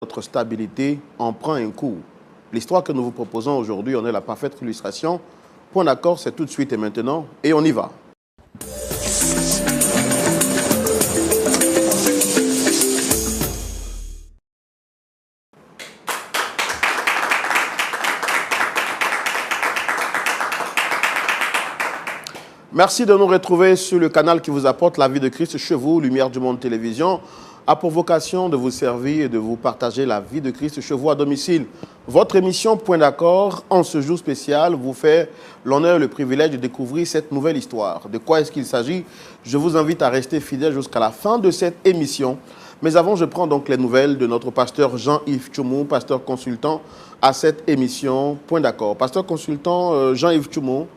Notre stabilité en prend un coup. L'histoire que nous vous proposons aujourd'hui en est la parfaite illustration. Point d'accord, c'est tout de suite et maintenant, et on y va. Merci de nous retrouver sur le canal qui vous apporte la vie de Christ chez vous, Lumière du Monde Télévision, a pour vocation de vous servir et de vous partager la vie de Christ chez vous à domicile. Votre émission Point d'accord, en ce jour spécial, vous fait l'honneur et le privilège de découvrir cette nouvelle histoire. De quoi est-ce qu'il s'agit? Je vous invite à rester fidèle jusqu'à la fin de cette émission. Mais avant, je prends donc les nouvelles de notre pasteur Jean-Yves Tchoumou, pasteur consultant à cette émission Point d'accord. Pasteur consultant Jean-Yves Tchoumou,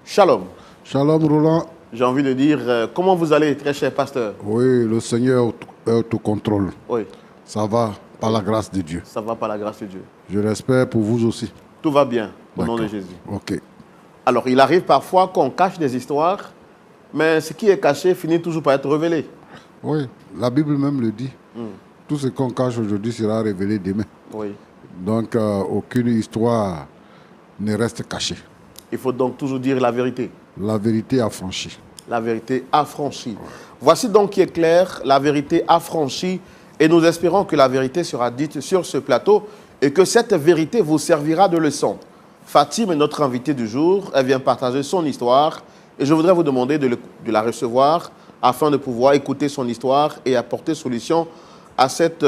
shalom. Shalom Roland. J'ai envie de dire, comment vous allez, très cher pasteur? Oui, le Seigneur est au contrôle. Oui. Ça va par la grâce de Dieu. Ça va par la grâce de Dieu. Je l'espère pour vous aussi. Tout va bien, au nom de Jésus. Ok. Alors, il arrive parfois qu'on cache des histoires, mais ce qui est caché finit toujours par être révélé. Oui, la Bible même le dit. Tout ce qu'on cache aujourd'hui sera révélé demain. Oui. Donc, aucune histoire ne reste cachée. Il faut donc toujours dire la vérité. La vérité affranchie. La vérité affranchie. Voici donc qui est clair, la vérité affranchie. Et nous espérons que la vérité sera dite sur ce plateau et que cette vérité vous servira de leçon. Fatim est notre invitée du jour. Elle vient partager son histoire. Et je voudrais vous demander de la recevoir afin de pouvoir écouter son histoire et apporter solution à cette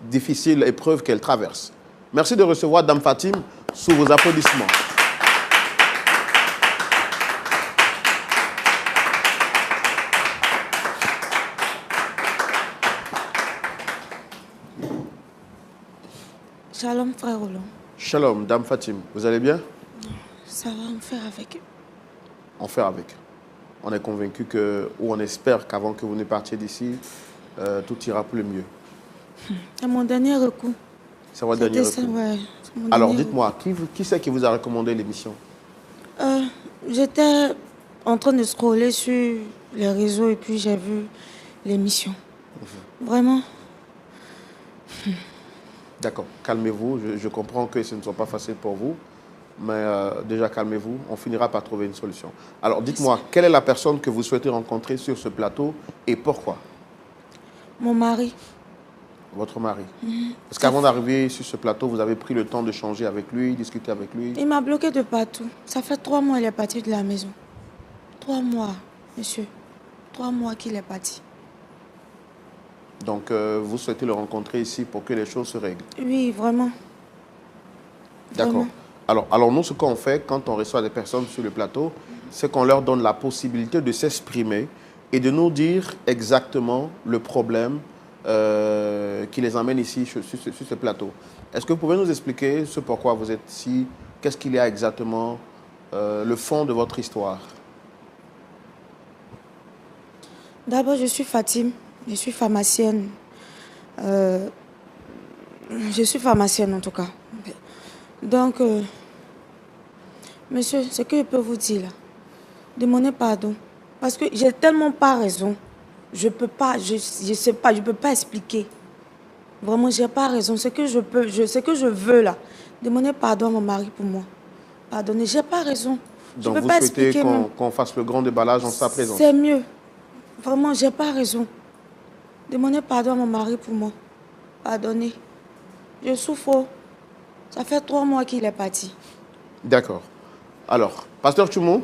difficile épreuve qu'elle traverse. Merci de recevoir Dame Fatim sous vos applaudissements. Shalom, frère Roland. Shalom, Dame Fatim. Vous allez bien? Ça va, on fait avec. On fait avec. On est convaincu que, ou on espère qu'avant que vous ne partiez d'ici, tout ira pour le mieux. C'est mon dernier recours. C'est votre dernier recours. Ouais, alors, dites-moi, qui c'est qui vous a recommandé l'émission? J'étais en train de scroller sur les réseaux et puis j'ai vu l'émission. Vraiment. D'accord, calmez-vous. Je comprends que ce ne soit pas facile pour vous, mais déjà calmez-vous. On finira par trouver une solution. Alors, dites-moi, quelle est la personne que vous souhaitez rencontrer sur ce plateau et pourquoi? Mon mari. Votre mari. Parce qu'avant d'arriver sur ce plateau, vous avez pris le temps de changer avec lui, discuter avec lui. Il m'a bloqué de partout. Ça fait 3 mois qu'il est parti de la maison. 3 mois, monsieur. 3 mois qu'il est parti. Donc, vous souhaitez le rencontrer ici pour que les choses se règlent? Oui, vraiment. D'accord. Alors, nous, ce qu'on fait quand on reçoit des personnes sur le plateau, c'est qu'on leur donne la possibilité de s'exprimer et de nous dire exactement le problème qui les emmène ici sur ce plateau. Est-ce que vous pouvez nous expliquer ce pourquoi vous êtes ici? Qu'est-ce qu'il y a exactement, le fond de votre histoire? D'abord, je suis Fatim. Je suis pharmacienne. Je suis pharmacienne en tout cas. Donc, monsieur, ce que je peux vous dire là, demandez pardon. Parce que j'ai tellement pas raison. Je peux pas, je sais pas, je peux pas expliquer. Vraiment, j'ai pas raison. Ce que je peux, ce que je veux là, demandez pardon à mon mari pour moi. Pardonnez, j'ai pas raison. Donc, vous souhaitez qu'on fasse le grand déballage en sa présence? C'est mieux. Vraiment, j'ai pas raison. Demandez pardon à mon mari pour moi. Pardonnez. Je souffre. Ça fait 3 mois qu'il est parti. D'accord. Alors, pasteur Tchoumou?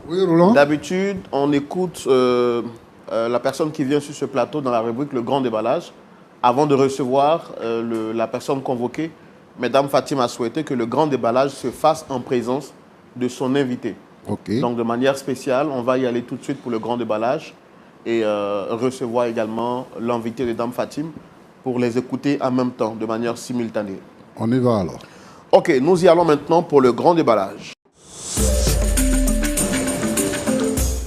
Oui, Roland. D'habitude, on écoute la personne qui vient sur ce plateau dans la rubrique Le Grand Déballage avant de recevoir la personne convoquée. Mesdames Fatim a souhaité que le grand déballage se fasse en présence de son invité. Ok. Donc, de manière spéciale, on va y aller tout de suite pour le grand déballage et recevoir également l'invité de Dame Fatim pour les écouter en même temps, de manière simultanée. On y va alors. Ok, nous y allons maintenant pour le grand déballage.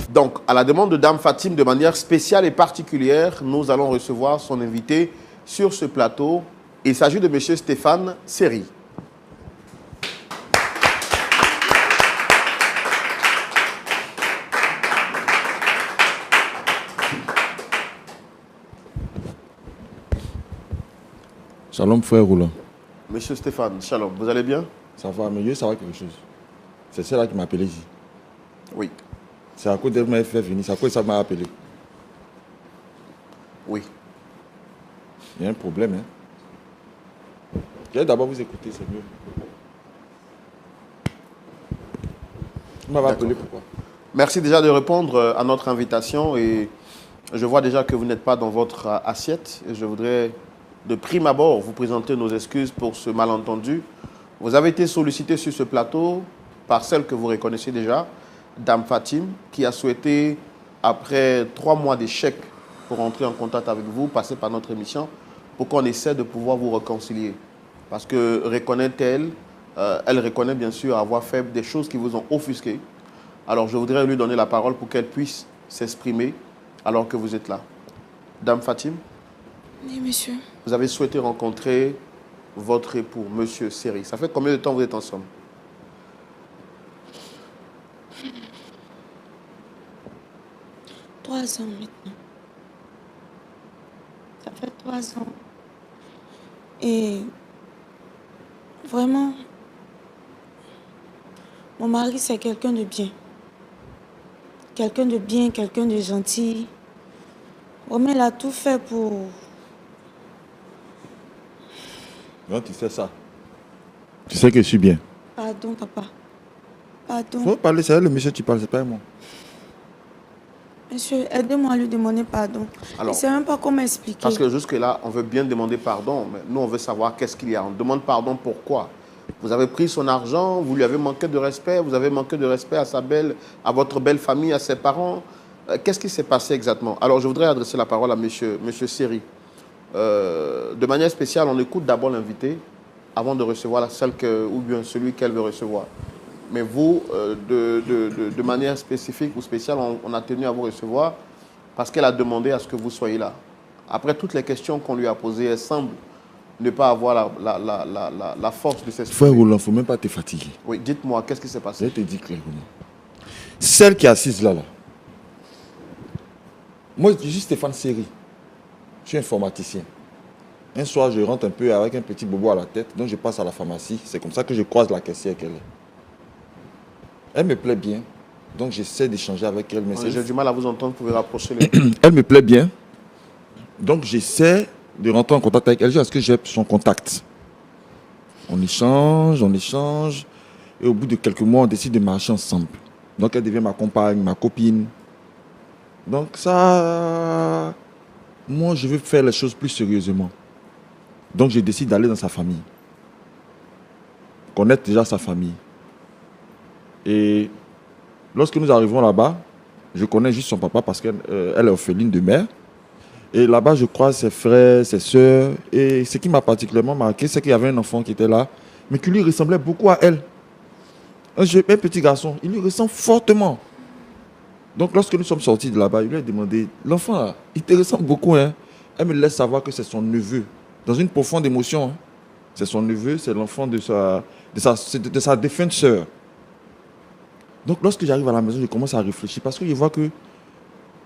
Donc, à la demande de Dame Fatim, de manière spéciale et particulière, nous allons recevoir son invité sur ce plateau. Il s'agit de M. Stéphane Seri. Shalom, frère Roland. Monsieur Stéphane, shalom, vous allez bien? Ça va, mais je veux savoir quelque chose. C'est celle-là qui m'a appelé ici. Oui. C'est à cause d'elle m'a fait venir. C'est à cause de ça que m'a appelé. Oui. Il y a un problème, hein. Je vais d'abord vous écouter, c'est mieux. Vous m'avez appelé pourquoi? Merci déjà de répondre à notre invitation et je vois déjà que vous n'êtes pas dans votre assiette et je voudrais de prime abord vous présenter nos excuses pour ce malentendu. Vous avez été sollicité sur ce plateau par celle que vous reconnaissez déjà, Dame Fatim, qui a souhaité, après 3 mois d'échec pour entrer en contact avec vous, passer par notre émission pour qu'on essaie de pouvoir vous réconcilier. Parce que reconnaît-elle, elle reconnaît bien sûr avoir fait des choses qui vous ont offusqué. Alors je voudrais lui donner la parole pour qu'elle puisse s'exprimer alors que vous êtes là. Dame Fatim? Oui, monsieur. Vous avez souhaité rencontrer votre époux, monsieur Seri. Ça fait combien de temps vous êtes ensemble? Trois ans maintenant. Ça fait 3 ans. Et vraiment, mon mari, c'est quelqu'un de bien. Quelqu'un de bien, quelqu'un de gentil. Vraiment, il a tout fait pour... Non, tu sais ça. Tu sais que je suis bien. Pardon, papa. Pardon. Faut parler, c'est le monsieur qui parle, c'est pas moi. Monsieur, aidez-moi à lui demander pardon. Alors, je ne sais même pas comment expliquer. Parce que jusque-là, on veut bien demander pardon, mais nous, on veut savoir qu'est-ce qu'il y a. On demande pardon pourquoi. Vous avez pris son argent, vous lui avez manqué de respect, vous avez manqué de respect à votre belle famille, à ses parents. Qu'est-ce qui s'est passé exactement? Alors, je voudrais adresser la parole à monsieur Seri. De manière spéciale, on écoute d'abord l'invité avant de recevoir ou bien celui qu'elle veut recevoir. Mais vous, de manière spécifique ou spéciale, on a tenu à vous recevoir parce qu'elle a demandé à ce que vous soyez là. Après toutes les questions qu'on lui a posées, elle semble ne pas avoir la force de s'exprimer. Frère Roland, il ne faut même pas te fatiguer. Oui, dites-moi, qu'est-ce qui s'est Je passé? vais te dire clairement. Celle qui est assise là. Moi, je suis Stéphane Seri. Je suis informaticien. Un soir, je rentre un peu avec un petit bobo à la tête, donc je passe à la pharmacie. C'est comme ça que je croise la caissière qu'elle est. Elle me plaît bien, donc j'essaie d'échanger avec elle. Mais j'ai du mal à vous entendre, vous pouvez rapprocher les... Elle me plaît bien, donc j'essaie de rentrer en contact avec elle jusqu'à ce que j'ai son contact. On échange, et au bout de quelques mois, on décide de marcher ensemble. Donc elle devient ma compagne, ma copine. Donc ça, moi je veux faire les choses plus sérieusement. Donc je décide d'aller dans sa famille. Connaître déjà sa famille. Et lorsque nous arrivons là-bas, je connais juste son papa parce qu'elle est orpheline de mère. Et là-bas, je croise ses frères, ses sœurs. Et ce qui m'a particulièrement marqué, c'est qu'il y avait un enfant qui était là, mais qui lui ressemblait beaucoup à elle. Un petit garçon, il lui ressemble fortement. Donc lorsque nous sommes sortis de là-bas, il lui a demandé, l'enfant là, il te ressemble beaucoup, hein? Elle me laisse savoir que c'est son neveu, dans une profonde émotion. Hein? C'est son neveu, c'est l'enfant de sa défunte sœur. Donc lorsque j'arrive à la maison, je commence à réfléchir parce que je vois que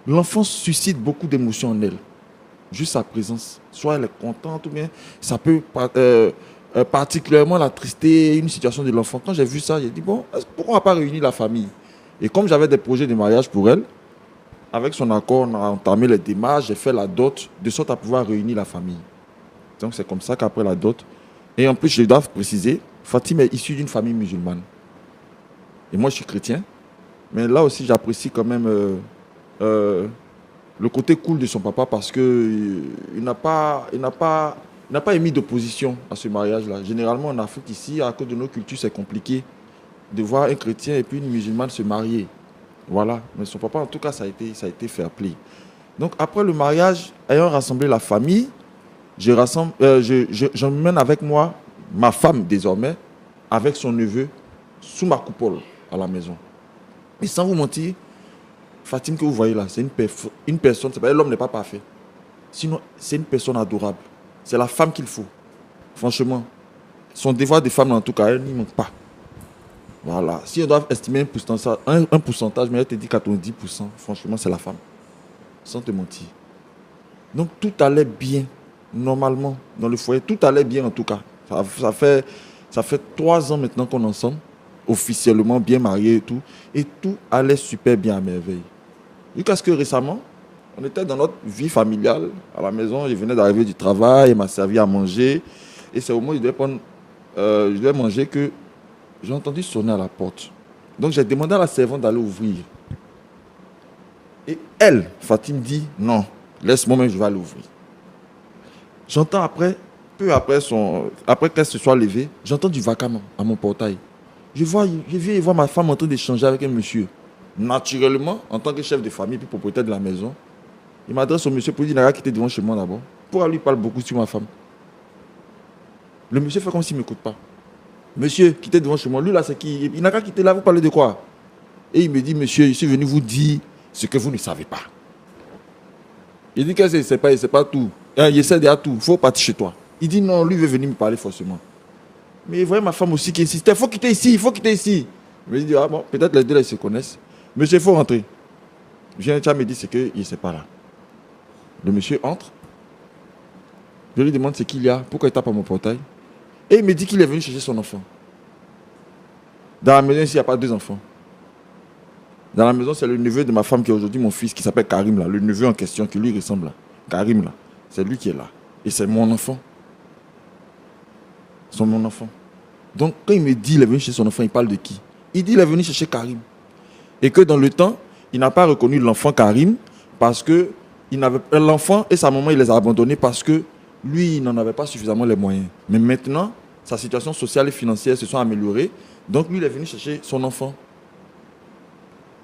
l'enfant suscite beaucoup d'émotions en elle. Juste sa présence. Soit elle est contente ou bien ça peut particulièrement l'attrister, une situation de l'enfant. Quand j'ai vu ça, j'ai dit, bon, pourquoi on n'a pas réuni la famille? Et comme j'avais des projets de mariage pour elle, avec son accord, on a entamé les démarches, j'ai fait la dot, de sorte à pouvoir réunir la famille. Donc c'est comme ça qu'après la dot, et en plus je dois préciser, Fatim est issue d'une famille musulmane. Et moi je suis chrétien, mais là aussi j'apprécie quand même le côté cool de son papa parce qu'il n'a pas émis d'opposition à ce mariage-là. Généralement en Afrique ici, à cause de nos cultures, c'est compliqué de voir un chrétien et puis une musulmane se marier. Voilà. Mais son papa, en tout cas, ça a été fair play. Donc après le mariage, ayant rassemblé la famille, j'emmène avec moi ma femme désormais, avec son neveu, sous ma coupole à la maison. Et sans vous mentir, Fatim que vous voyez là, c'est une personne, l'homme n'est pas parfait. Sinon, c'est une personne adorable. C'est la femme qu'il faut. Franchement, son devoir de femme en tout cas, elle n'y manque pas. Voilà. Si on doit estimer un pourcentage, mais elle te dit 90%, franchement, c'est la femme. Sans te mentir. Donc tout allait bien. normalement dans le foyer. Tout allait bien en tout cas. Ça fait 3 ans maintenant qu'on est ensemble, officiellement bien mariés et tout. Et tout allait super bien à merveille. Jusqu'à ce que récemment, on était dans notre vie familiale à la maison. Je venais d'arriver du travail, il m'a servi à manger. Et c'est au moment où je devais manger que j'ai entendu sonner à la porte. Donc j'ai demandé à la servante d'aller ouvrir. Et elle, Fatim, dit non, laisse-moi même, je vais aller ouvrir. J'entends après, après qu'elle se soit levée, j'entends du vacarme à mon portail. Je viens voir ma femme en train d'échanger avec un monsieur. Naturellement, en tant que chef de famille puis propriétaire de la maison, il m'adresse au monsieur pour lui dire qu'il n'a qu'à quitter devant chez moi d'abord. Pourquoi lui parle beaucoup sur ma femme? Le monsieur fait comme s'il ne m'écoute pas. Monsieur, quittez devant chez moi. Lui là, c'est qui? Il n'a qu'à quitter là, vous parlez de quoi? Et il me dit, monsieur, je suis venu vous dire ce que vous ne savez pas. Il dit qu'il ne sait pas tout. Il essaie déjà tout. Il faut partir chez toi. Il dit non, lui veut venir me parler forcément. Mais vous voyez ma femme aussi qui insiste. Il faut quitter ici, il faut quitter ici. Je me dis, ah bon, peut-être les deux là, ils se connaissent. Monsieur, il faut rentrer. Jean me dit, c'est qu'il ne sait pas là. Le monsieur entre. Je lui demande ce qu'il y a, pourquoi il tape à mon portail. Et il me dit qu'il est venu chercher son enfant. Dans la maison ici, il n'y a pas 2 enfants. Dans la maison, c'est le neveu de ma femme qui est aujourd'hui mon fils, qui s'appelle Karim là. Le neveu en question qui lui ressemble là. Karim là. C'est lui qui est là. Et c'est mon enfant. C'est mon enfant. Donc quand il me dit qu'il est venu chercher son enfant, il parle de qui? Il dit qu'il est venu chercher Karim. Et que dans le temps, il n'a pas reconnu l'enfant Karim parce que l'enfant et sa maman, il les a abandonnés parce que lui, il n'en avait pas suffisamment les moyens. Mais maintenant, sa situation sociale et financière se sont améliorées. Donc lui, il est venu chercher son enfant.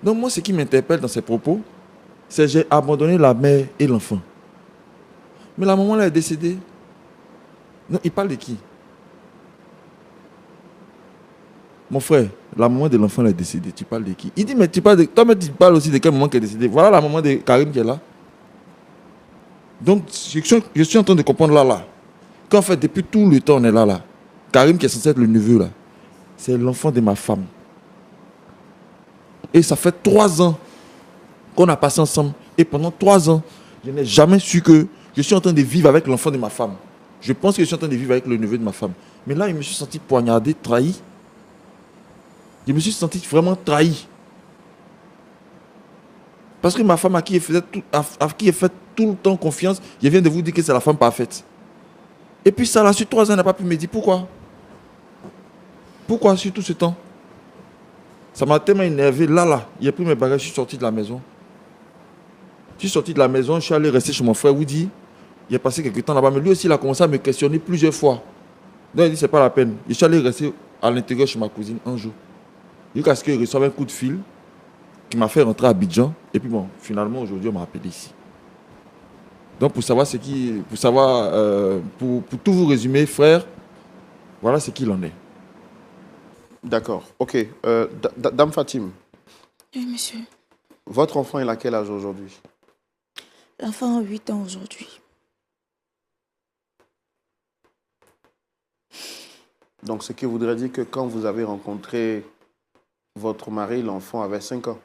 Donc moi, ce qui m'interpelle dans ces propos, c'est que j'ai abandonné la mère et l'enfant. Mais la maman, là, est décédée. Non, il parle de qui? Mon frère, la maman de l'enfant est décédée. Tu parles de qui? Il dit, mais tu parles de... Toi, mais tu parles aussi de quel maman qui est décédée. Voilà la maman de Karim qui est là. Donc, je suis en train de comprendre là. Qu'en fait, depuis tout le temps, on est là. Karim qui est censé être le neveu, là. C'est l'enfant de ma femme. Et ça fait 3 ans qu'on a passé ensemble. Et pendant 3 ans, je n'ai jamais su que je suis en train de vivre avec l'enfant de ma femme. Je pense que je suis en train de vivre avec le neveu de ma femme. Mais là, je me suis senti poignardé, trahi. Je me suis senti vraiment trahi. Parce que ma femme à qui elle fait tout le temps confiance, je viens de vous dire que c'est la femme parfaite. Et puis ça, là, sur 3 ans, elle n'a pas pu me dire pourquoi. Pourquoi sur tout ce temps? Ça m'a tellement énervé. Là, j'ai pris mes bagages, je suis sorti de la maison. Je suis sorti de la maison, je suis allé rester chez mon frère Woody. Il est passé quelques temps là-bas, mais lui aussi, il a commencé à me questionner plusieurs fois. Donc il dit, c'est pas la peine. Je suis allé rester à l'intérieur chez ma cousine un jour. Jusqu'à ce qu'il reçoive un coup de fil qui m'a fait rentrer à Abidjan. Et puis bon, finalement, aujourd'hui, on m'a appelé ici. Donc pour savoir pour tout vous résumer, frère, voilà ce qu'il en est. D'accord, ok. Dame Fatim. Oui, monsieur. Votre enfant, il a quel âge aujourd'hui? L'enfant a 8 ans aujourd'hui. Donc, ce qui voudrait dire que quand vous avez rencontré votre mari, l'enfant avait 5 ans.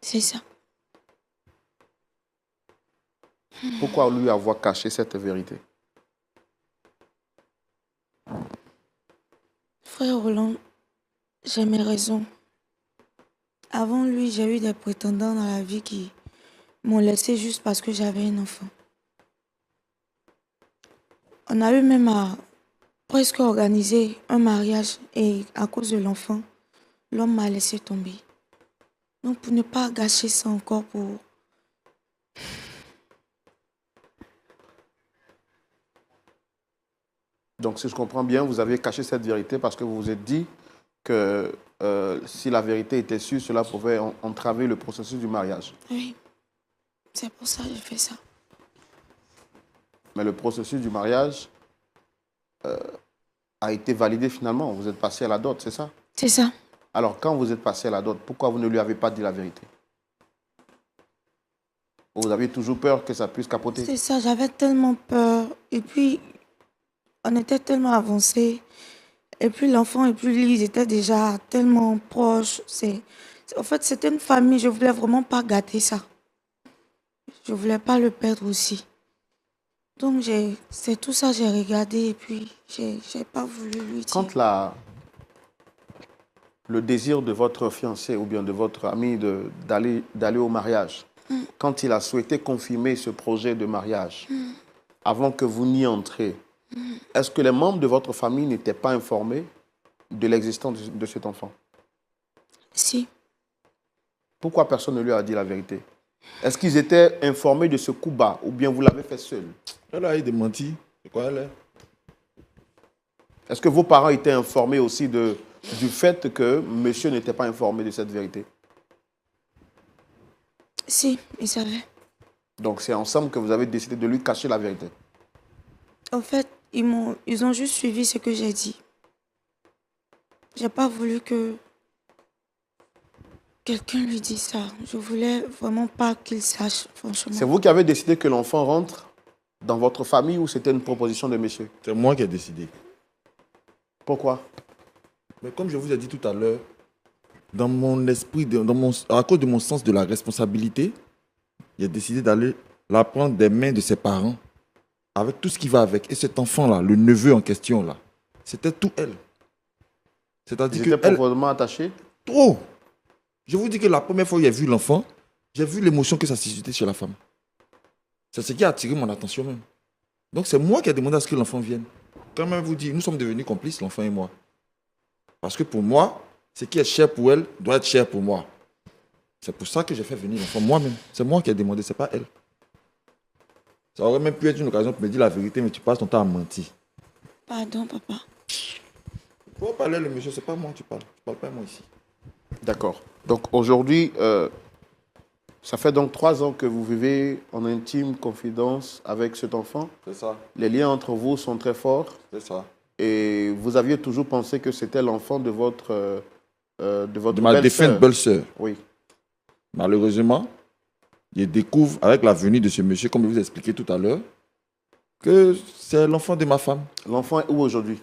C'est ça. Pourquoi lui avoir caché cette vérité? Frère Roland, j'ai mes raisons. Avant lui, j'ai eu des prétendants dans la vie qui m'ont laissé juste parce que j'avais un enfant. On a eu même à presque organiser un mariage et à cause de l'enfant, l'homme m'a laissé tomber. Donc pour ne pas gâcher ça encore pour... Donc, si je comprends bien, vous avez caché cette vérité parce que vous vous êtes dit que si la vérité était sûre, cela pouvait entraver le processus du mariage. Oui, c'est pour ça que j'ai fait ça. Mais le processus du mariage a été validé finalement. Vous êtes passé à la dot, c'est ça? C'est ça. Alors, quand vous êtes passé à la dot, pourquoi vous ne lui avez pas dit la vérité? Vous aviez toujours peur que ça puisse capoter? C'est ça, j'avais tellement peur. Et puis, on était tellement avancés. Et puis l'enfant et puis lui, ils étaient déjà tellement proches. En fait, c'était une famille. Je voulais vraiment pas gâter ça. Je voulais pas le perdre aussi. Donc, c'est tout ça, j'ai regardé et puis j'ai pas voulu lui dire. Quand le désir de votre fiancé ou bien de votre ami d'aller au mariage, quand il a souhaité confirmer ce projet de mariage, avant que vous n'y entrez, est-ce que les membres de votre famille n'étaient pas informés de l'existence de cet enfant? Si. Pourquoi personne ne lui a dit la vérité? Est-ce qu'ils étaient informés de ce coup bas ou bien vous l'avez fait seul? Elle a démenti. C'est quoi elle est? Est-ce que vos parents étaient informés aussi du fait que monsieur n'était pas informé de cette vérité? Si, ils savaient. Donc c'est ensemble que vous avez décidé de lui cacher la vérité? En fait, ils ont juste suivi ce que j'ai dit. J'ai pas voulu que quelqu'un lui dise ça. Je voulais vraiment pas qu'il sache, franchement. C'est vous qui avez décidé que l'enfant rentre dans votre famille ou c'était une proposition de monsieur? C'est moi qui ai décidé. Pourquoi? Mais comme je vous ai dit tout à l'heure, dans mon esprit, à cause de mon sens de la responsabilité, j'ai décidé d'aller la prendre des mains de ses parents, avec tout ce qui va avec. Et cet enfant-là, le neveu en question, là, c'était tout elle. C'est-à-dire Ils étaient que profondément attachés? trop. Je vous dis que la première fois où j'ai vu l'enfant, j'ai vu l'émotion que ça suscitait chez la femme. C'est ce qui a attiré mon attention même. Donc c'est moi qui ai demandé à ce que l'enfant vienne. Quand même vous dire, nous sommes devenus complices, l'enfant et moi. Parce que pour moi, ce qui est cher pour elle doit être cher pour moi. C'est pour ça que j'ai fait venir l'enfant moi-même. C'est moi qui ai demandé, c'est pas elle. Ça aurait même pu être une occasion pour me dire la vérité, mais tu passes ton temps à mentir. Pardon, papa. Pour parler le monsieur, c'est pas moi que tu parles. Tu parles pas moi ici. D'accord. Donc aujourd'hui, ça fait donc 3 ans que vous vivez en intime confidence avec cet enfant. C'est ça, Les liens entre vous sont très forts c'est ça. et vous aviez toujours pensé que c'était l'enfant de votre De ma belle-sœur. défunte belle-sœur. Oui. Malheureusement, je découvre avec la venue de ce monsieur, comme je vous ai expliqué tout à l'heure, que c'est l'enfant de ma femme. L'enfant est où aujourd'hui?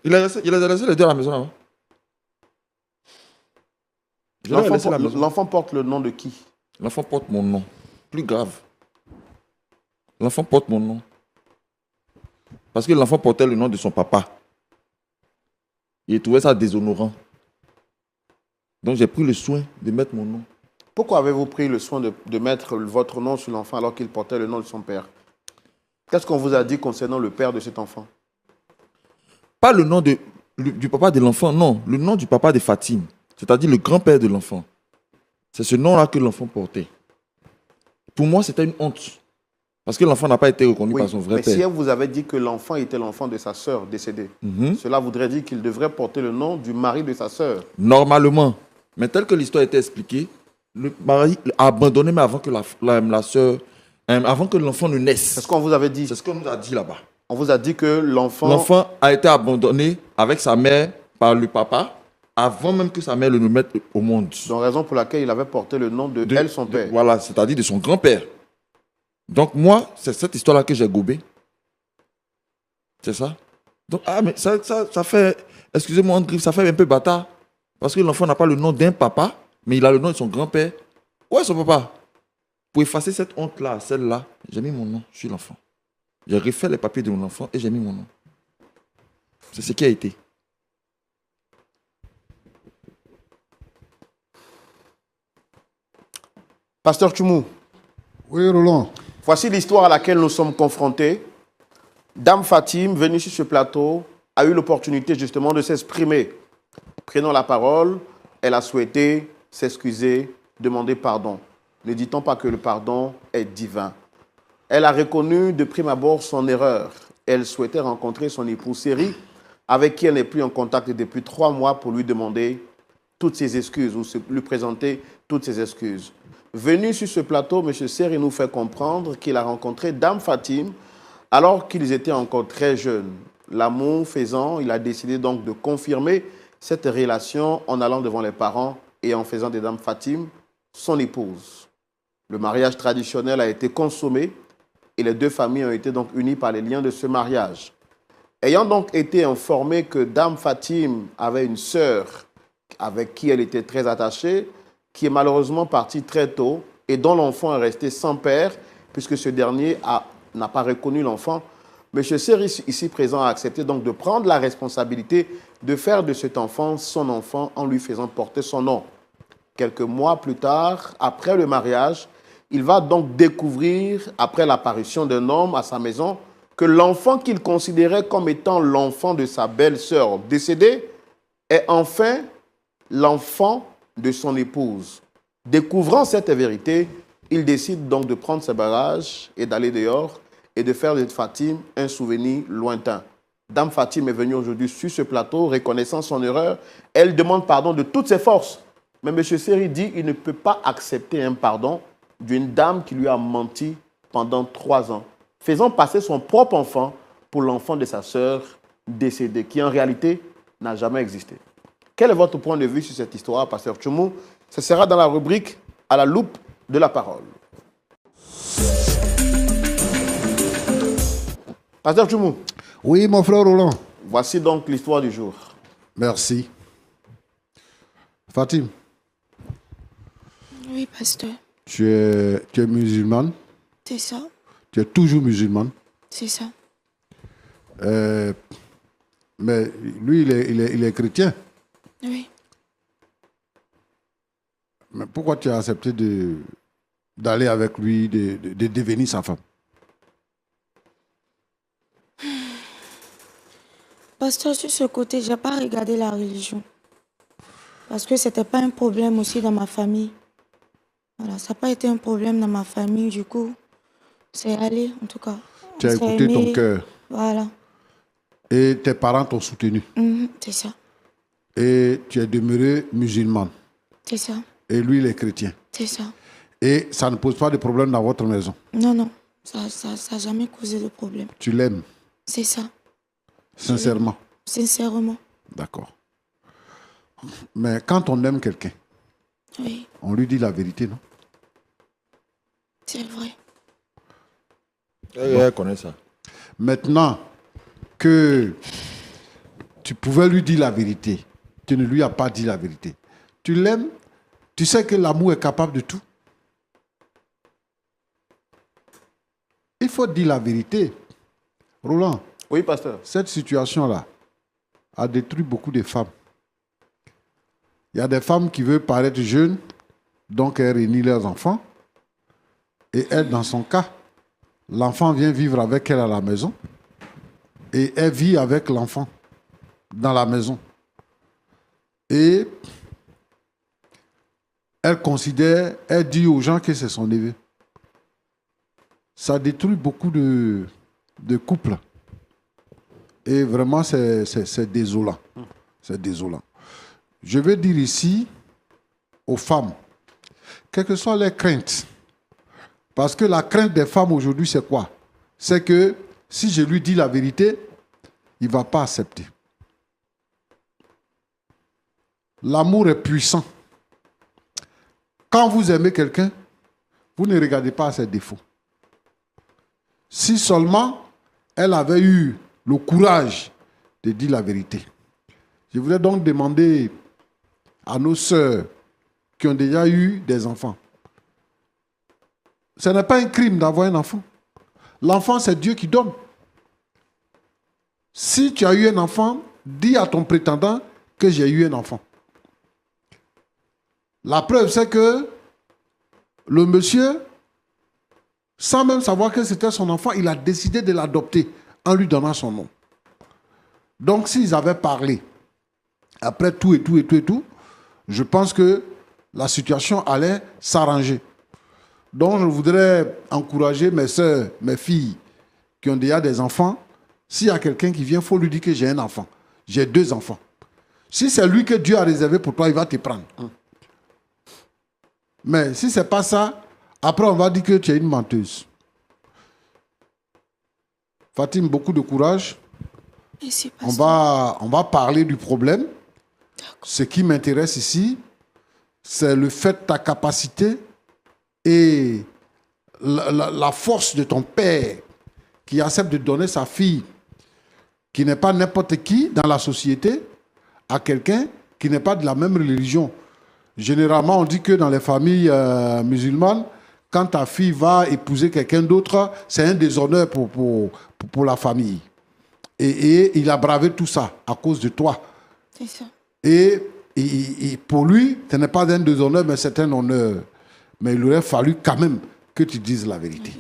Il a laissé les deux à la maison là-bas. Je l'ai laissé à la maison. L'enfant porte le nom de qui? L'enfant porte mon nom. Plus grave. L'enfant porte mon nom. Parce que l'enfant portait le nom de son papa. Il trouvait ça déshonorant. Donc j'ai pris le soin de mettre mon nom. Pourquoi avez-vous pris le soin de mettre votre nom sur l'enfant alors qu'il portait le nom de son père? Qu'est-ce qu'on vous a dit concernant le père de cet enfant? Pas le nom du papa de l'enfant, non. Le nom du papa de Fatime. C'est-à-dire le grand-père de l'enfant. C'est ce nom-là que l'enfant portait. Pour moi, c'était une honte. Parce que l'enfant n'a pas été reconnu par son vrai mais père. si elle vous avait dit que l'enfant était l'enfant de sa sœur décédée, cela voudrait dire qu'il devrait porter le nom du mari de sa sœur. Normalement. Mais tel que l'histoire était expliquée, le mari a abandonné, mais avant que la sœur, avant que l'enfant ne naisse. C'est ce qu'on vous avait dit. C'est ce qu'on nous a dit là-bas. On vous a dit que l'enfant... L'enfant a été abandonné avec sa mère par le papa, avant même que sa mère le mette au monde. Donc, raison pour laquelle il avait porté le nom de elle, son père. Voilà, c'est-à-dire de son grand-père. Donc moi, c'est cette histoire-là que j'ai gobée. C'est ça. Donc, mais ça fait, excusez-moi André, ça fait un peu bâtard. Parce que l'enfant n'a pas le nom d'un papa, mais il a le nom de son grand-père. Où est son papa? Pour effacer cette honte-là, celle-là, j'ai mis mon nom sur l'enfant. J'ai refait les papiers de mon enfant et j'ai mis mon nom. C'est ce qui a été. Pasteur Tchoumou. Oui, Roland. Voici l'histoire à laquelle nous sommes confrontés. Dame Fatime, venue sur ce plateau, a eu l'opportunité justement de s'exprimer. Prenant la parole, elle a souhaité s'excuser, demander pardon. Ne dit-on pas que le pardon est divin? Elle a reconnu de prime abord son erreur. Elle souhaitait rencontrer son époux Séri, avec qui elle n'est plus en contact depuis 3 mois pour lui demander toutes ses excuses ou lui présenter toutes ses excuses. Venu sur ce plateau, M. Séri nous fait comprendre qu'il a rencontré Dame Fatime alors qu'ils étaient encore très jeunes. L'amour faisant, il a décidé donc de confirmer cette relation en allant devant les parents et en faisant de Dame Fatime son épouse. Le mariage traditionnel a été consommé et les 2 familles ont été donc unies par les liens de ce mariage. Ayant donc été informé que Dame Fatime avait une sœur avec qui elle était très attachée, qui est malheureusement partie très tôt et dont l'enfant est resté sans père, puisque ce dernier a n'a pas reconnu l'enfant. M. Seri, ici présent, a accepté donc de prendre la responsabilité de faire de cet enfant son enfant en lui faisant porter son nom. Quelques mois plus tard, après le mariage, il va donc découvrir, après l'apparition d'un homme à sa maison, que l'enfant qu'il considérait comme étant l'enfant de sa belle-sœur décédée est enfin l'enfant de son épouse. Découvrant cette vérité, il décide donc de prendre ses bagages et d'aller dehors et de faire de Fatim un souvenir lointain. Dame Fatim est venue aujourd'hui sur ce plateau, reconnaissant son erreur. Elle demande pardon de toutes ses forces. Mais M. Seri dit qu'il ne peut pas accepter un pardon d'une dame qui lui a menti pendant 3 ans, faisant passer son propre enfant pour l'enfant de sa sœur décédée, qui en réalité n'a jamais existé. Quel est votre point de vue sur cette histoire, Pasteur Tchoumou? Ce sera dans la rubrique « À la loupe de la parole ». Pasteur Tchoumou. Oui, mon frère Roland. Voici donc l'histoire du jour. Merci. Fatim. Oui, pasteur. Tu es musulmane. C'est ça. Tu es toujours musulmane. C'est ça. Mais lui, il est chrétien. Oui. Mais pourquoi tu as accepté d'aller avec lui, de devenir sa femme? Pasteur, sur ce côté, je n'ai pas regardé la religion. Parce que ce n'était pas un problème aussi dans ma famille. Voilà, ça n'a pas été un problème dans ma famille, du coup, c'est allé, en tout cas. Tu as écouté ton cœur. Voilà. Et tes parents t'ont soutenu. C'est ça. Et tu es demeuré musulmane. C'est ça. Et lui, il est chrétien. C'est ça. Et ça ne pose pas de problème dans votre maison. Non, non. Ça n'a jamais causé de problème. Tu l'aimes. C'est ça. Sincèrement. Sincèrement. D'accord. Mais quand on aime quelqu'un, oui, on lui dit la vérité, non? c'est vrai. Elle connaît ça. Maintenant que tu pouvais lui dire la vérité, tu ne lui as pas dit la vérité. Tu l'aimes, tu sais que l'amour est capable de tout. Il faut dire la vérité. Roland. Oui, pasteur. Cette situation-là a détruit beaucoup de femmes. Il y a des femmes qui veulent paraître jeunes, donc elles réunissent leurs enfants. Et elle, dans son cas, l'enfant vient vivre avec elle à la maison. Et elle vit avec l'enfant dans la maison. Et elle considère, elle dit aux gens que c'est son neveu. Ça détruit beaucoup de couples. Et vraiment, c'est désolant. C'est désolant. Je veux dire ici aux femmes, quelles que soient leurs craintes, parce que la crainte des femmes aujourd'hui, c'est quoi? C'est que si je lui dis la vérité, il ne va pas accepter. L'amour est puissant. Quand vous aimez quelqu'un, vous ne regardez pas ses défauts. Si seulement elle avait eu le courage de dire la vérité. Je voulais donc demander à nos sœurs qui ont déjà eu des enfants. Ce n'est pas un crime d'avoir un enfant. L'enfant, c'est Dieu qui donne. Si tu as eu un enfant, dis à ton prétendant que j'ai eu un enfant. La preuve, c'est que le monsieur, sans même savoir que c'était son enfant, il a décidé de l'adopter en lui donnant son nom. Donc, s'ils avaient parlé, après tout, je pense que la situation allait s'arranger. Donc, je voudrais encourager mes soeurs, mes filles qui ont déjà des enfants. S'il y a quelqu'un qui vient, il faut lui dire que j'ai un enfant. J'ai 2 enfants. Si c'est lui que Dieu a réservé pour toi, il va te prendre. Mais si ce n'est pas ça, après on va dire que tu es une menteuse. Fatim, beaucoup de courage. On va parler du problème. Ce qui m'intéresse ici, c'est le fait de ta capacité et la force de ton père qui accepte de donner sa fille, qui n'est pas n'importe qui dans la société, à quelqu'un qui n'est pas de la même religion. Généralement, on dit que dans les familles musulmanes, quand ta fille va épouser quelqu'un d'autre, c'est un déshonneur pour la famille. Et il a bravé tout ça à cause de toi. C'est ça. Et pour lui, ce n'est pas un déshonneur, mais c'est un honneur. Mais il aurait fallu quand même que tu dises la vérité.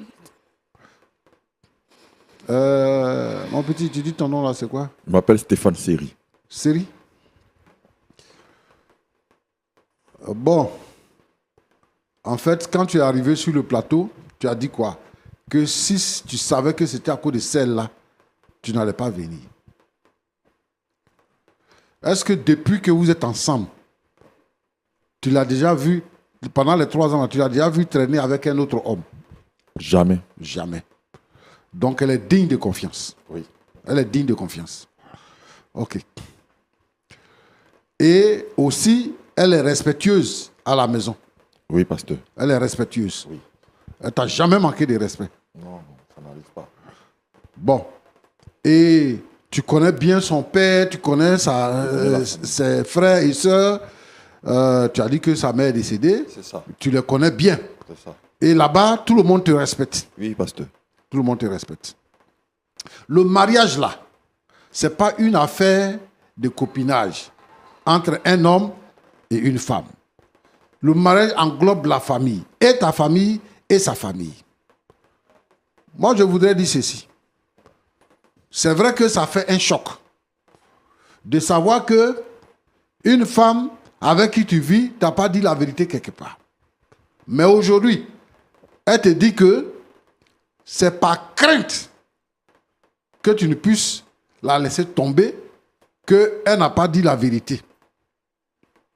Mon petit, tu dis ton nom là, c'est quoi? Je m'appelle Stéphane Seri. Seri? Bon. En fait, quand tu es arrivé sur le plateau, tu as dit quoi? Que si tu savais que c'était à cause de celle-là, tu n'allais pas venir. Est-ce que depuis que vous êtes ensemble, tu l'as déjà vu, pendant les 3 ans, tu l'as déjà vu traîner avec un autre homme? Jamais. Jamais. Donc elle est digne de confiance. Oui. Elle est digne de confiance. Ok. Et aussi, elle est respectueuse à la maison. Oui, pasteur. Elle est respectueuse. Oui. Elle t'a jamais manqué de respect. Non, ça n'arrive pas. Bon. Et tu connais bien son père, tu connais ses frères et sœurs. Tu as dit que sa mère est décédée. C'est ça. Tu les connais bien. C'est ça. Et là-bas, tout le monde te respecte. Oui, pasteur. Tout le monde te respecte. Le mariage, là, ce n'est pas une affaire de copinage entre un homme et une femme. Le mariage englobe la famille, et ta famille et sa famille. Moi, je voudrais dire ceci. C'est vrai que ça fait un choc de savoir que une femme avec qui tu vis, tu n'as pas dit la vérité quelque part. Mais aujourd'hui, elle te dit que c'est par crainte que tu ne puisses la laisser tomber, qu'elle n'a pas dit la vérité.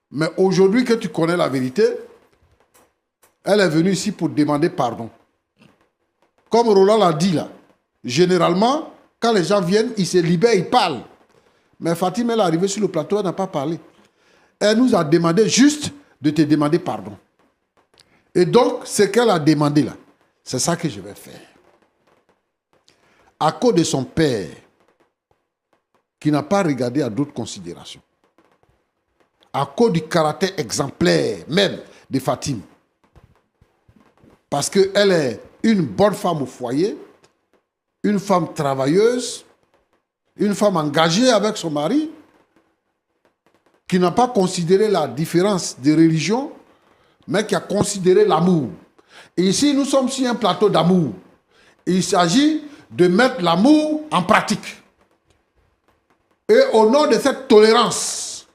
Mais aujourd'hui que tu connais la vérité, elle est venue ici pour demander pardon. Comme Roland l'a dit là, généralement, quand les gens viennent, ils se libèrent, ils parlent. Mais Fatima, elle est arrivée sur le plateau, elle n'a pas parlé. Elle nous a demandé juste de te demander pardon. Et donc, ce qu'elle a demandé là, c'est ça que je vais faire. À cause de son père, qui n'a pas regardé à d'autres considérations, à cause du caractère exemplaire même de Fatima, parce qu'elle est une bonne femme au foyer, une femme travailleuse, une femme engagée avec son mari, qui n'a pas considéré la différence de religion, mais qui a considéré l'amour. Et ici, nous sommes sur un plateau d'amour. Il s'agit de mettre l'amour en pratique. Et au nom de cette tolérance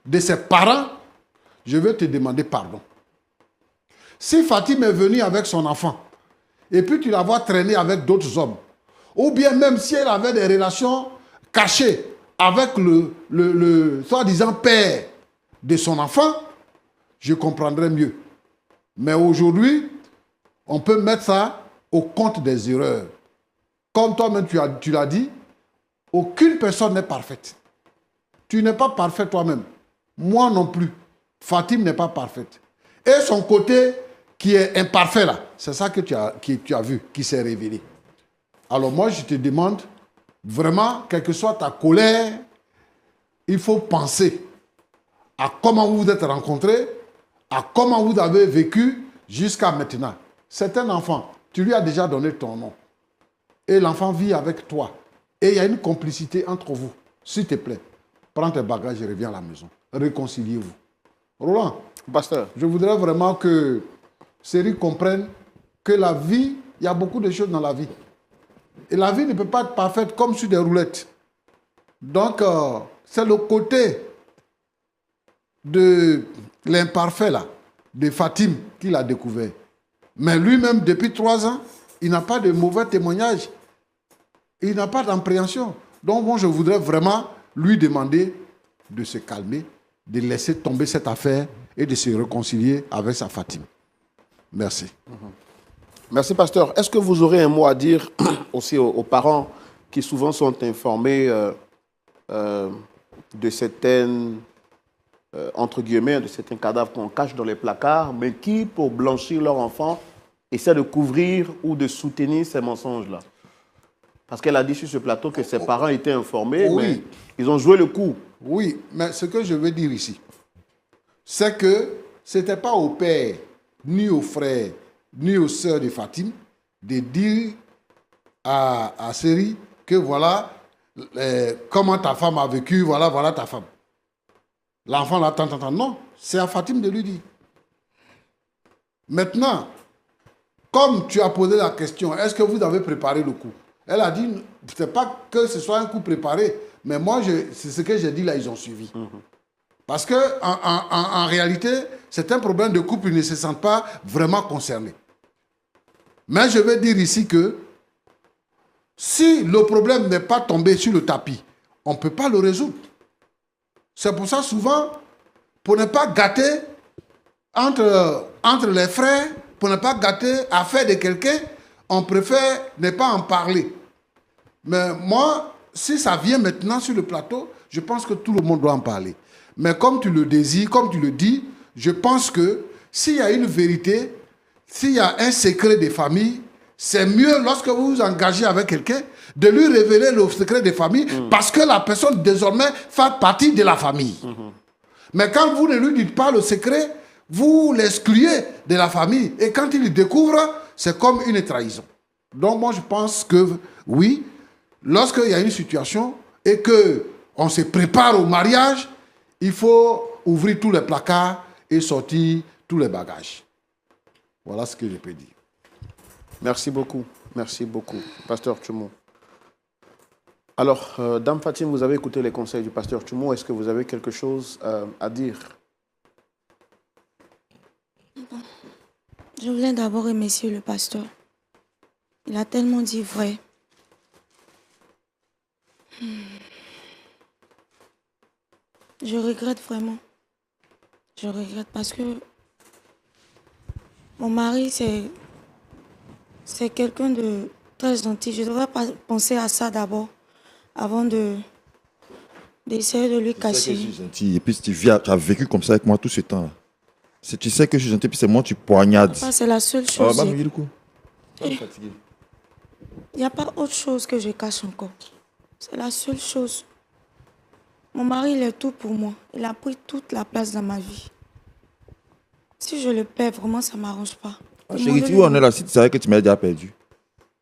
de ses parents, je vais te demander pardon. Si Fatima est venue avec son enfant, et puis tu la vois traîner avec d'autres hommes, ou bien même si elle avait des relations cachées avec le soi-disant père de son enfant, je comprendrais mieux. Mais aujourd'hui, on peut mettre ça au compte des erreurs. Comme toi-même tu l'as dit, aucune personne n'est parfaite. Tu n'es pas parfait toi-même. Moi non plus. Fatima n'est pas parfaite. Et son côté qui est imparfait là, c'est ça que tu as vu, qui s'est révélé. Alors moi, je te demande, vraiment, quelle que soit ta colère, il faut penser à comment vous vous êtes rencontrés, à comment vous avez vécu jusqu'à maintenant. C'est un enfant, tu lui as déjà donné ton nom. Et l'enfant vit avec toi. Et il y a une complicité entre vous. S'il te plaît, prends tes bagages et reviens à la maison. Réconciliez-vous. Roland, pasteur, je voudrais vraiment que Seri comprenne que la vie, il y a beaucoup de choses dans la vie. Et la vie ne peut pas être parfaite comme sur des roulettes. Donc, c'est le côté de l'imparfait là, de Fatima qu'il a découvert. Mais lui-même, depuis 3 ans, il n'a pas de mauvais témoignages. Il n'a pas d'appréhension. Donc, moi, je voudrais vraiment lui demander de se calmer, de laisser tomber cette affaire et de se réconcilier avec sa Fatima. Merci. Merci, pasteur. Est-ce que vous aurez un mot à dire aussi aux parents qui souvent sont informés de certaines, entre guillemets, de certains cadavres qu'on cache dans les placards, mais qui, pour blanchir leur enfant, essaient de couvrir ou de soutenir ces mensonges-là? Parce qu'elle a dit sur ce plateau que ses parents étaient informés, Oui. mais ils ont joué le coup. Oui, mais ce que je veux dire ici, c'est que ce n'était pas au père ni aux frères ni aux sœurs de Fatim de dire à Série que voilà comment ta femme a vécu, voilà ta femme. L'enfant l'attend, non, c'est à Fatim de lui dire. Maintenant, comme tu as posé la question, est-ce que vous avez préparé le coup? Elle a dit, c'est pas que ce soit un coup préparé, mais moi, c'est ce que j'ai dit là, ils ont suivi. Parce que en réalité, c'est un problème de couple, ils ne se sentent pas vraiment concernés. Mais je vais dire ici que si le problème n'est pas tombé sur le tapis, on ne peut pas le résoudre. C'est pour ça, souvent, pour ne pas gâter entre les frères, pour ne pas gâter l'affaire de quelqu'un, on préfère ne pas en parler. Mais moi, si ça vient maintenant sur le plateau, je pense que tout le monde doit en parler. Mais comme tu le désires, comme tu le dis, je pense que s'il y a une vérité, s'il y a un secret des familles, c'est mieux lorsque vous vous engagez avec quelqu'un de lui révéler le secret des familles parce que la personne désormais fait partie de la famille. Mais quand vous ne lui dites pas le secret, vous l'excluez de la famille. Et quand il le découvre, c'est comme une trahison. Donc moi je pense que oui, lorsqu'il y a une situation et qu'on se prépare au mariage, il faut ouvrir tous les placards et sortir tous les bagages. Voilà ce que je peux dire. Merci beaucoup. Merci beaucoup, Pasteur Tchoumou. Alors, Dame Fatim, vous avez écouté les conseils du Pasteur Tchoumou. Est-ce que vous avez quelque chose à dire? Je voulais d'abord remercier le pasteur. Il a tellement dit vrai. Je regrette vraiment. Je regrette parce que mon mari, c'est quelqu'un de très gentil. Je devrais pas penser à ça d'abord, avant d'essayer de lui Tu sais que cacher. je suis gentil. Et puis tu as vécu comme ça avec moi tout ce temps-là. Tu sais que je suis gentil, puis c'est moi tu poignardes. Ça, c'est la seule Ah, chose. bah, mais du coup. Je suis fatigué. Il n'y a pas autre chose que je cache encore. C'est la seule chose. Mon mari, il est tout pour moi. Il a pris toute la place dans ma vie. Si je le perds, vraiment, ça ne m'arrange pas. Ah, chérie, tu vois, on est là. Si tu savais que tu m'as déjà perdu.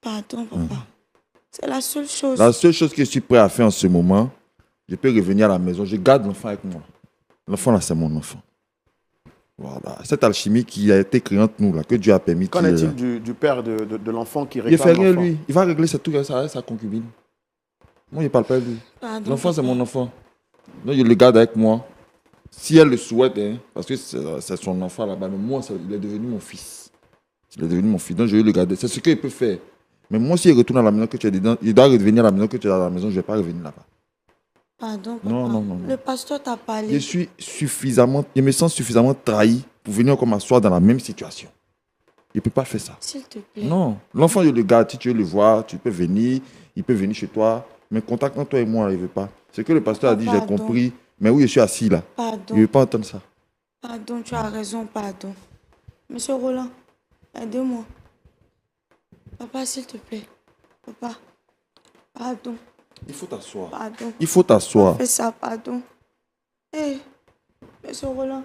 Pardon, papa. C'est la seule chose. La seule chose que je suis prêt à faire en ce moment, je peux revenir à la maison. Je garde l'enfant avec moi. L'enfant, là, c'est mon enfant. Voilà. Cette alchimie qui a été créée entre nous, là, que Dieu a permis. Qu'en est-il du père de l'enfant qui Il ne réclame fait rien, l'enfant? lui. Il va régler ça tout avec sa concubine. Moi, je ne parle pas de lui. Pardon, L'enfant, c'est papa. mon enfant. Donc, je le garde avec moi. Si elle le souhaite, hein, parce que c'est son enfant là-bas, mais moi, il est devenu mon fils. Il est devenu mon fils. Donc, je vais le garder. C'est ce qu'il peut faire. Mais moi, s'il retourne à la maison que tu es dedans, il doit revenir à la maison que tu es dans la maison, je ne vais pas revenir là-bas. Pardon, papa. Non. Le pasteur t'a parlé. Je me sens suffisamment trahi pour venir encore m'asseoir dans la même situation. Il ne peut pas faire ça. S'il te plaît. Non. L'enfant, je le garde. Si tu veux le voir, tu peux venir. Il peut venir chez toi. Mais contact entre toi et moi, il ne veut pas. Ce que le pasteur a dit, j'ai Pardon. compris. Mais oui, je suis assis là. Il ne Pardon. veut pas entendre ça. Pardon, tu as raison, pardon. Monsieur Roland, aide-moi. Papa, s'il te plaît. Papa. Pardon. Il faut t'asseoir. Pardon. Il faut t'asseoir. Fais ça, pardon. Hé, monsieur Roland.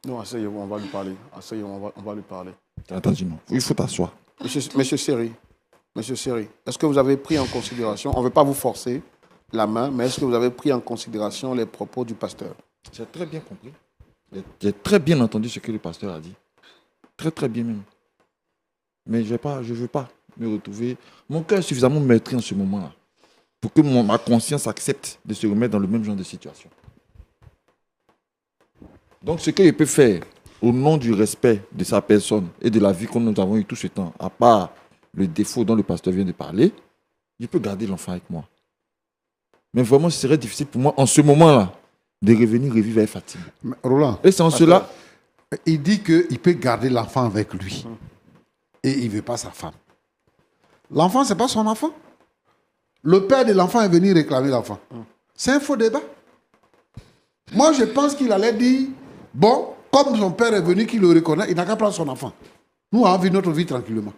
Non, asseyez-vous, on va lui parler. Asseyez-vous, on va lui parler. T'as entendu, non? Il faut t'asseoir. Monsieur Seri, est-ce que vous avez pris en considération, on ne veut pas vous forcer la main, mais est-ce que vous avez pris en considération les propos du pasteur? J'ai très bien compris. J'ai très bien entendu ce que le pasteur a dit. Très, très bien même. Mais je ne veux pas me retrouver. Mon cœur est suffisamment meurtri en ce moment-là pour que ma conscience accepte de se remettre dans le même genre de situation. Donc, ce que je peux faire au nom du respect de sa personne et de la vie que nous avons eu tout ce temps, à part le défaut dont le pasteur vient de parler, je peux garder l'enfant avec moi. Mais vraiment, ce serait difficile pour moi, en ce moment-là, de revenir revivre avec Fatim. Mais Roland, Et c'est en cela... il dit qu'il peut garder l'enfant avec lui. Et il ne veut pas sa femme. L'enfant, ce n'est pas son enfant. Le père de l'enfant est venu réclamer l'enfant. C'est un faux débat. Moi, je pense qu'il allait dire, bon, comme son père est venu, qu'il le reconnaît, il n'a qu'à prendre son enfant. Nous, on a vu notre vie tranquillement.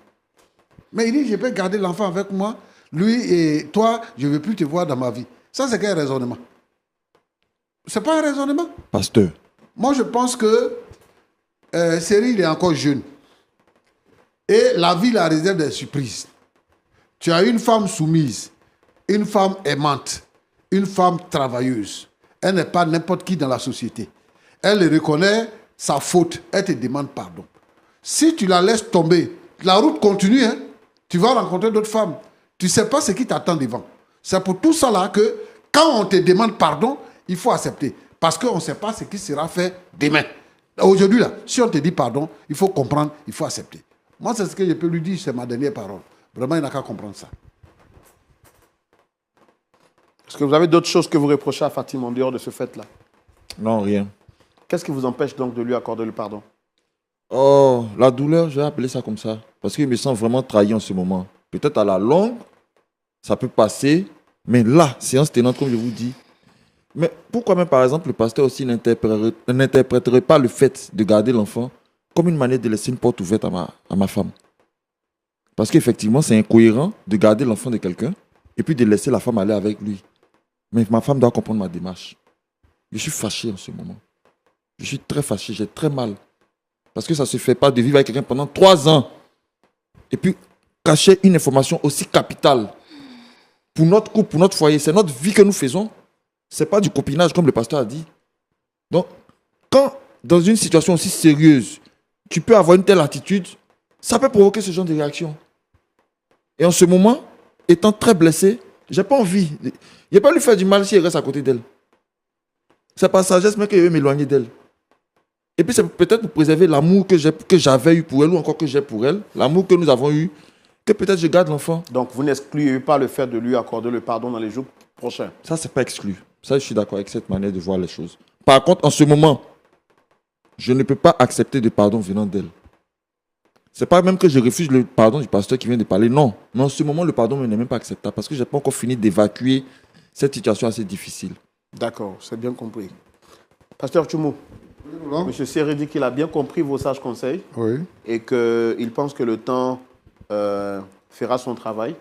Mais il dit, je peux garder l'enfant avec moi. Lui et toi, je ne veux plus te voir dans ma vie. Ça, c'est quel raisonnement? Ce n'est pas un raisonnement. Pasteur, Moi, je pense que Série, il est encore jeune. Et la vie la réserve des surprises. Tu as une femme soumise, une femme aimante, une femme travailleuse. Elle n'est pas n'importe qui dans la société. Elle reconnaît sa faute. Elle te demande pardon. Si tu la laisses tomber, la route continue. Hein? Tu vas rencontrer d'autres femmes. Tu ne sais pas ce qui t'attend devant. C'est pour tout ça là que quand on te demande pardon, il faut accepter. Parce qu'on ne sait pas ce qui sera fait demain. Aujourd'hui, là, si on te dit pardon, il faut comprendre, il faut accepter. Moi, c'est ce que je peux lui dire, c'est ma dernière parole. Vraiment, il n'a qu'à comprendre ça. Est-ce que vous avez d'autres choses que vous reprochez à Fatim en dehors de ce fait-là? Non, rien. Qu'est-ce qui vous empêche donc de lui accorder le pardon? Oh, la douleur, je vais appeler ça comme ça. Parce qu'il me sent vraiment trahi en ce moment. Peut-être à la longue, ça peut passer. Mais là, séance tenante, comme je vous dis. Mais pourquoi même, par exemple, le pasteur aussi n'interpréterait pas le fait de garder l'enfant comme une manière de laisser une porte ouverte à ma femme? Parce qu'effectivement, c'est incohérent de garder l'enfant de quelqu'un et puis de laisser la femme aller avec lui. Mais ma femme doit comprendre ma démarche. Je suis fâché en ce moment. Je suis très fâché, j'ai très mal. Parce que ça ne se fait pas de vivre avec quelqu'un pendant 3 ans. Et puis, cacher une information aussi capitale pour notre couple, pour notre foyer. C'est notre vie que nous faisons. Ce n'est pas du copinage, comme le pasteur a dit. Donc, quand, dans une situation aussi sérieuse, tu peux avoir une telle attitude, ça peut provoquer ce genre de réaction. Et en ce moment, étant très blessé, je n'ai pas envie. Je n'ai pas lui faire du mal si elle reste à côté d'elle. C'est par sagesse, mais que je vais m'éloigner d'elle. Et puis, c'est peut-être pour préserver l'amour que j'avais eu pour elle ou encore que j'ai pour elle, l'amour que nous avons eu, que peut-être je garde l'enfant. Donc, vous n'excluez pas le fait de lui accorder le pardon dans les jours prochains? Ça, c'est pas exclu. Ça, je suis d'accord avec cette manière de voir les choses. Par contre, en ce moment, je ne peux pas accepter de pardon venant d'elle. C'est pas même que je refuse le pardon du pasteur qui vient de parler. Non. Mais en ce moment, le pardon n'est même pas acceptable parce que je n'ai pas encore fini d'évacuer cette situation assez difficile. D'accord, c'est bien compris. Pasteur Tchoumou, M. Seri dit qu'il a bien compris vos sages conseils et qu'il pense que le temps fera son travail.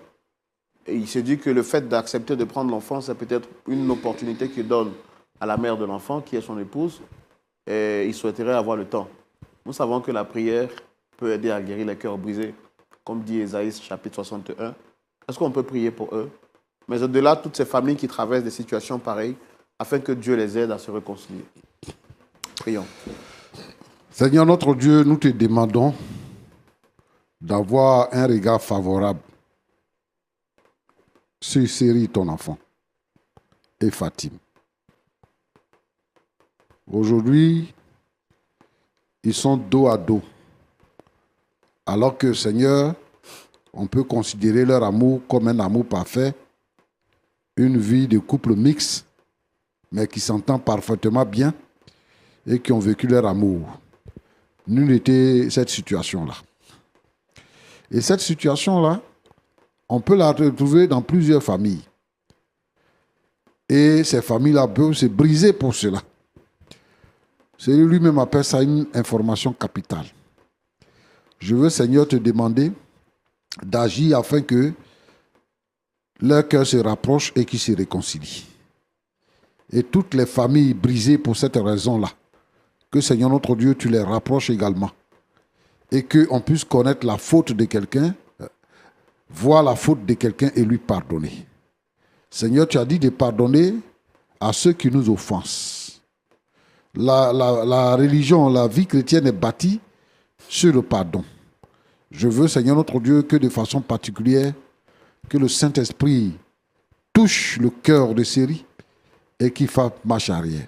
Et il se dit que le fait d'accepter de prendre l'enfant, c'est peut-être une opportunité qu'il donne à la mère de l'enfant, qui est son épouse, et il souhaiterait avoir le temps. Nous savons que la prière peut aider à guérir les cœurs brisés, comme dit Ésaïe chapitre 61. Est-ce qu'on peut prier pour eux? Mais au-delà, toutes ces familles qui traversent des situations pareilles, afin que Dieu les aide à se réconcilier. Prions. Seigneur notre Dieu, nous te demandons d'avoir un regard favorable sur Seri, ton enfant, et Fatim. Aujourd'hui, ils sont dos à dos. Alors que, Seigneur, on peut considérer leur amour comme un amour parfait, une vie de couple mixte, mais qui s'entend parfaitement bien et qui ont vécu leur amour. Nul n'était cette situation-là. Et cette situation-là, on peut la retrouver dans plusieurs familles. Et ces familles-là peuvent se briser pour cela. C'est lui-même appelle ça une information capitale. Je veux, Seigneur, te demander d'agir afin que leur cœur se rapproche et qu'ils se réconcilient. Et toutes les familles brisées pour cette raison-là, que, Seigneur notre Dieu, tu les rapproches également. Et qu'on puisse connaître la faute de quelqu'un, voir la faute de quelqu'un et lui pardonner. Seigneur, tu as dit de pardonner à ceux qui nous offensent. La religion, la vie chrétienne est bâtie sur le pardon. Je veux, Seigneur notre Dieu, que de façon particulière, que le Saint-Esprit touche le cœur de Seri et qu'il fasse marche arrière.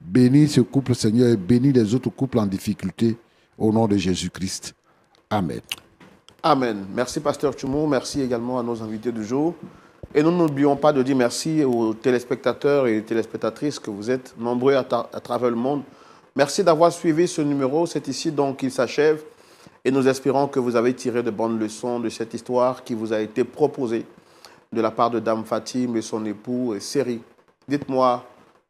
Bénis ce couple, Seigneur, et bénis les autres couples en difficulté au nom de Jésus-Christ. Amen. Amen. Merci, Pasteur Tchoumou. Merci également à nos invités du jour. Et nous n'oublions pas de dire merci aux téléspectateurs et téléspectatrices que vous êtes nombreux à travers le monde. Merci d'avoir suivi ce numéro. C'est ici donc qu'il s'achève. Et nous espérons que vous avez tiré de bonnes leçons de cette histoire qui vous a été proposée de la part de Dame Fatim et son époux Seri. Dites-moi,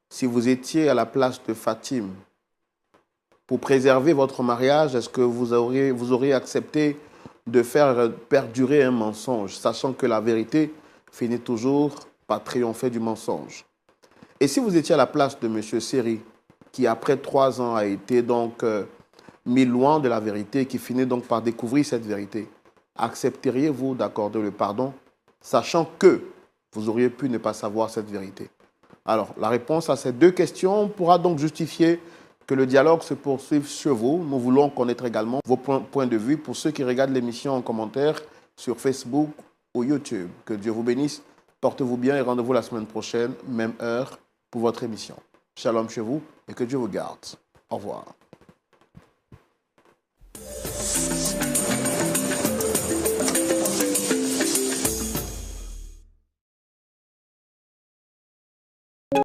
si vous étiez à la place de Fatim, pour préserver votre mariage, est-ce que vous auriez accepté de faire perdurer un mensonge, sachant que la vérité finit toujours par triompher du mensonge? Et si vous étiez à la place de M. Seri, qui après 3 ans a été donc mis loin de la vérité et qui finit donc par découvrir cette vérité, accepteriez-vous d'accorder le pardon, sachant que vous auriez pu ne pas savoir cette vérité? Alors, la réponse à ces deux questions pourra donc justifier que le dialogue se poursuive chez vous. Nous voulons connaître également vos points de vue pour ceux qui regardent l'émission en commentaire sur Facebook ou YouTube. Que Dieu vous bénisse, portez-vous bien et rendez-vous la semaine prochaine, même heure, pour votre émission. Shalom chez vous et que Dieu vous garde. Au revoir.